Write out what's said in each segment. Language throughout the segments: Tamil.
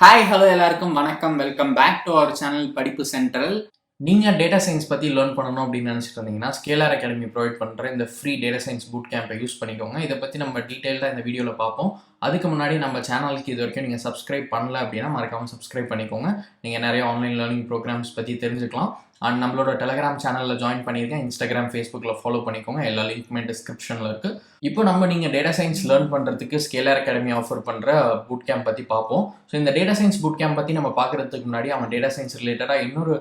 ஹாய் ஹலோ எல்லாருக்கும் வணக்கம். Welcome back to our channel படிப்பு சென்ட்ரல். நீங்கள் டேட்டா சயின்ஸ் பற்றி லேர்ன் பண்ணணும் அப்படின்னு நினச்சிட்டு இருந்தீங்கன்னா ஸ்கேலார் அகாடமி ப்ரொவைட் பண்ணுற இந்த ஃப்ரீ டேட்டா சயின்ஸ் பூட் கேம்பை யூஸ் பண்ணிக்கோங்க. இதை பற்றி நம்ம டீட்டெயிலாக இந்த வீடியோவில் பார்ப்போம். அதுக்கு முன்னாடி நம்ம சேனலுக்கு இது வரைக்கும் நீங்கள் சப்ஸ்கிரைப் பண்ணல அப்படின்னா மறக்காமல் சப்ஸ்கிரைப் பண்ணிக்கோங்க. நீங்கள் நிறைய ஆன்லைன் லேர்னிங் ப்ரோக்ராம்ஸ் பற்றி தெரிஞ்சுக்கலாம். அண்ட் நம்மளோட டெலகிராம் சேனலில் ஜாயின் பண்ணியிருக்கேன். இன்ஸ்டாகிராம், ஃபேஸ்புக்கில் ஃபாலோ பண்ணிக்கோங்க. எல்லா லிங்க்குமே டிஸ்கிரிப்ஷனில் இருக்குது. இப்போ நீங்கள் டேட்டா சயின்ஸ் லேர்ன் பண்ணுறதுக்கு ஸ்கேலார் அகாடமி ஆஃபர் பண்ணுற பூட் கேம்ப் பற்றி பார்ப்போம். ஸோ இந்த டேட்டா சயின்ஸ் பூட் கேம்ப் பற்றி நம்ம பார்க்குறதுக்கு முன்னாடி அவங்க டேட்டா சயின்ஸ் ரிலேட்டடாக இன்னொரு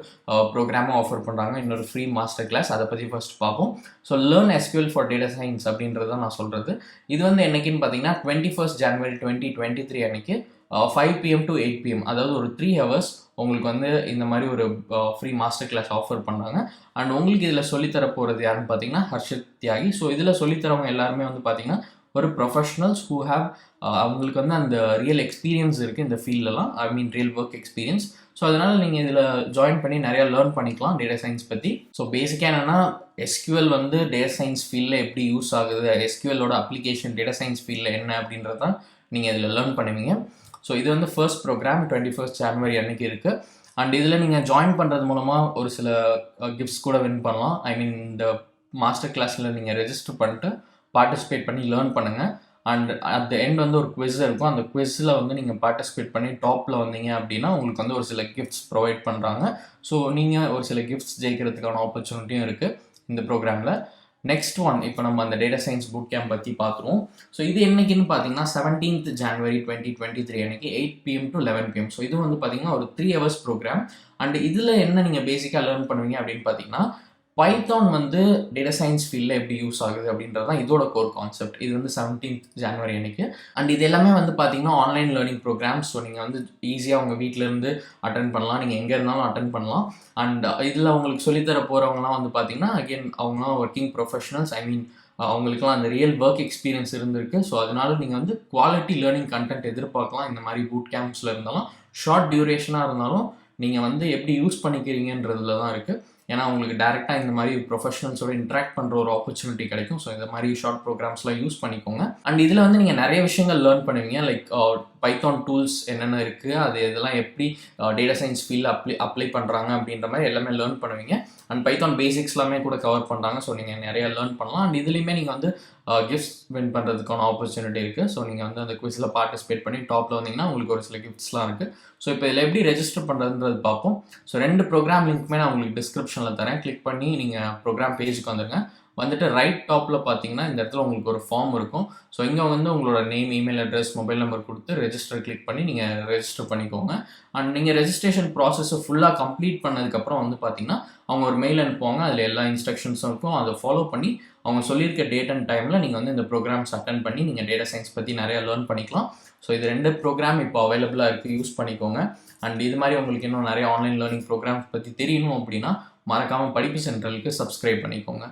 ப்ரோக்ராமும் ஆஃபர் பண்ணுறாங்க, இன்னொரு ஃப்ரீ மாஸ்டர் கிளாஸ். அதை பற்றி ஃபர்ஸ்ட் பார்ப்போம். So learn SQL for data science அப்படின்றது தான் நான் சொல்கிறது. இது என்னைக்குன்னு பார்த்தீங்கன்னா 21 January 2023 அன்னைக்கு 5 PM to 8 PM, அதாவது ஒரு 3 hours உங்களுக்கு இந்த மாதிரி ஒரு ஃப்ரீ மாஸ்டர் கிளாஸ் ஆஃபர் பண்ணுறாங்க. அண்ட் உங்களுக்கு இதில் சொல்லித்தர போகிறது யாருன்னு பார்த்தீங்கன்னா ஹர்ஷித் தியாகி. ஸோ இதில் சொல்லித்தரவங்க எல்லாருமே பார்த்தீங்கன்னா ஒரு ப்ரொஃபஷனல்ஸ் ஹூ ஹேவ் அவங்களுக்கு அந்த ரியல் எக்ஸ்பீரியன்ஸ் இருக்குது இந்த ஃபீல்டெலாம், ரியல் ஒர்க் எக்ஸ்பீரியன்ஸ். ஸோ அதனால் நீங்கள் இதில் ஜாயின் பண்ணி நிறையா லேர்ன் பண்ணிக்கலாம் டேட்டா சயின்ஸ் பற்றி. ஸோ பேசிக்காக என்னென்னா எஸ்கியூஎல் டேட்டா சயின்ஸ் ஃபீல்டில் எப்படி யூஸ் ஆகுது, எஸ்கியூஎலோட அப்ளிகேஷன் டேட்டா சயின்ஸ் ஃபீல்டில் என்ன அப்படின்றத தான் இதில் லேர்ன் பண்ணுவீங்க. ஸோ இது ஃபர்ஸ்ட் ப்ரோக்ராம் 21 January அன்றைக்கி இருக்குது. அண்ட் இதில் நீங்கள் ஜாயின் பண்ணுறது மூலமாக ஒரு சில கிஃப்ட்ஸ் கூட வின் பண்ணலாம். இந்த மாஸ்டர் கிளாஸில் நீங்கள் ரெஜிஸ்டர் பண்ணிட்டு பார்ட்டிசிபேட் பண்ணி லேர்ன் பண்ணுங்கள். அண்ட் அட் த எண்ட் ஒரு குவிஸ் இருக்கும். அந்த குவிஸில் நீங்கள் பார்ட்டிசிபேட் பண்ணி டாப்பில் வந்தீங்க அப்படின்னா உங்களுக்கு ஒரு சில கிஃப்ட்ஸ் ப்ரொவைட் பண்ணுறாங்க. ஸோ நீங்கள் ஒரு சில கிஃப்ட்ஸ் ஜெயிக்கிறதுக்கான ஆப்பர்ச்சுனிட்டியும் இருக்குது இந்த ப்ரோக்ராமில். நெக்ஸ்ட் ஒன், இப்போ நம்ம அந்த டேட்டா சயின்ஸ் பூட் கேம்ப் பற்றி பார்த்துருவோம். ஸோ இது என்னைக்குன்னு பார்த்தீங்கன்னா 17th January 2023 அன்றைக்கி 8 PM to 11 PM. ஸோ இது பார்த்தீங்கன்னா ஒரு 3 hours ப்ரோக்ராம். அண்ட் இதில் என்ன நீங்கள் பேசிக்காக லேர்ன் பண்ணுவீங்க அப்படின்னு பார்த்தீங்கன்னா பைத்தான் டேட்டா சயின்ஸ் ஃபீல்டில் எப்படி யூஸ் ஆகுது அப்படின்றது தான் இதோட கோர் கான்செப்ட். இது 17th January அன்றைக்கி. அண்ட் இது எல்லாமே பார்த்தீங்கன்னா ஆன்லைன் லேர்னிங் ப்ரோக்ராம். ஸோ நீங்கள் ஈஸியாக உங்கள் வீட்டிலேருந்து அட்டன் பண்ணலாம், நீங்கள் எங்கே இருந்தாலும் அட்டன் பண்ணலாம். அண்ட் இதில் உங்களுக்கு சொல்லித்தர போகிறவங்களாம் பார்த்தீங்கன்னா அகெயின் அவங்களாம் ஒர்க்கிங் ப்ரொஃபஷனல்ஸ். அவங்களுக்குலாம் அந்த ரியல் ஒர்க் எக்ஸ்பீரியன்ஸ் இருந்திருக்கு. ஸோ அதனால நீங்கள் குவாலிட்டி லேர்னிங் கண்டென்ட் எதிர்பார்க்கலாம். இந்த மாதிரி பூட் கேம்ப்ஸில் இருந்தாலும் ஷார்ட் டியூரேஷனாக இருந்தாலும் நீங்கள் எப்படி யூஸ் பண்ணிக்கிறீங்கன்றதுல தான் இருக்குது. ஏன்னா உங்களுக்கு டேரெக்டாக இந்த மாதிரி ப்ரொஃபஷனல்ஸோட இன்ட்ராக்ட் பண்ணுற ஒரு ஆப்பர்ச்சுனிட்டி கிடைக்கும். ஸோ இந்த மாதிரி ஷார்ட் ப்ரோக்ராம்ஸ்லாம் யூஸ் பண்ணிக்கோங்க. அண்ட் இதில் நீங்கள் நிறைய விஷயங்கள் லேர்ன் பண்ணுவீங்க. லைக் பைத்தான் டூல்ஸ் என்னென்ன இருக்குது, அது இதெல்லாம் எப்படி டேட்டா சயின்ஸ் ஃபீல்டில் அப்ளை பண்ணுறாங்க அப்படின்ற மாதிரி எல்லாமே லேர்ன் பண்ணுவீங்க. அண்ட் பைத்தான் பேசிக்ஸ் எல்லாமே கூட கவர் பண்ணுறாங்க. ஸோ நீங்கள் நிறையா லேர்ன் பண்ணலாம். அண்ட் இதுலேயுமே நீங்கள் கிஃப்ட்ஸ் வின் பண்ணுறதுக்கான ஆப்பர்ச்சுனிட்டி இருக்குது. ஸோ நீங்கள் அந்த குவிஸில் பார்ட்டிசிபேட் பண்ணி டாப்பில் வந்தீங்கன்னா உங்களுக்கு ஒரு சில கிஃப்ட்ஸ்லாம் இருக்குது. ஸோ இப்போ இதில் எப்படி ரெஜிஸ்டர் பண்ணுறதுன்றது பார்ப்போம். ஸோ 2 ப்ரோக்ராம் லிங்க்குமே நான் உங்களுக்கு டிஸ்கிரிப்ஷனில் தரேன். கிளிக் பண்ணி நீங்கள் ப்ரோக்ராம் பேஜுக்கு வந்துட்டு ரைட் டாப்பில் பார்த்தீங்கன்னா இந்த இடத்துல உங்களுக்கு ஒரு ஃபார்ம் இருக்கும். ஸோ இங்கே உங்களோட name, email address, mobile number கொடுத்து ரெஜிஸ்டர் கிளிக் பண்ணி நீங்கள் ரெஜிஸ்டர் பண்ணிக்கோங்க. அண்ட் நீங்கள் ரெஜிஸ்ட்ரேஷன் ப்ராசஸை ஃபுல்லாக கம்ப்ளீட் பண்ணதுக்கப்புறம் பார்த்தீங்கன்னா அவங்க ஒரு மெயில் அனுப்புவாங்க. அதில் எல்லா இன்ஸ்ட்ரக்ஷன்ஸும் இருக்கும். அதை ஃபாலோ பண்ணி அவங்க சொல்லியிருக்க டேட் அண்ட் டைமில் நீங்கள் இந்த ப்ரோக்ராம்ஸ் அட்டன் பண்ணி நீங்கள் டேட்டா சயின்ஸ் பற்றி நிறையா லேர்ன் பண்ணிக்கலாம். ஸோ இது 2 ப்ரோக்ராம் இப்போ அவைலபிளாக இருக்குது, யூஸ் பண்ணிக்கோங்க. அண்ட் இது மாதிரி உங்களுக்கு இன்னும் நிறைய ஆன்லைன் லேர்னிங் ப்ரோக்ராம்ஸ் பற்றி தெரியணும் அப்படின்னா மறக்காமல் படிப்பு சென்ட்ரலுக்கு சப்ஸ்கிரைப் பண்ணிக்கோங்க.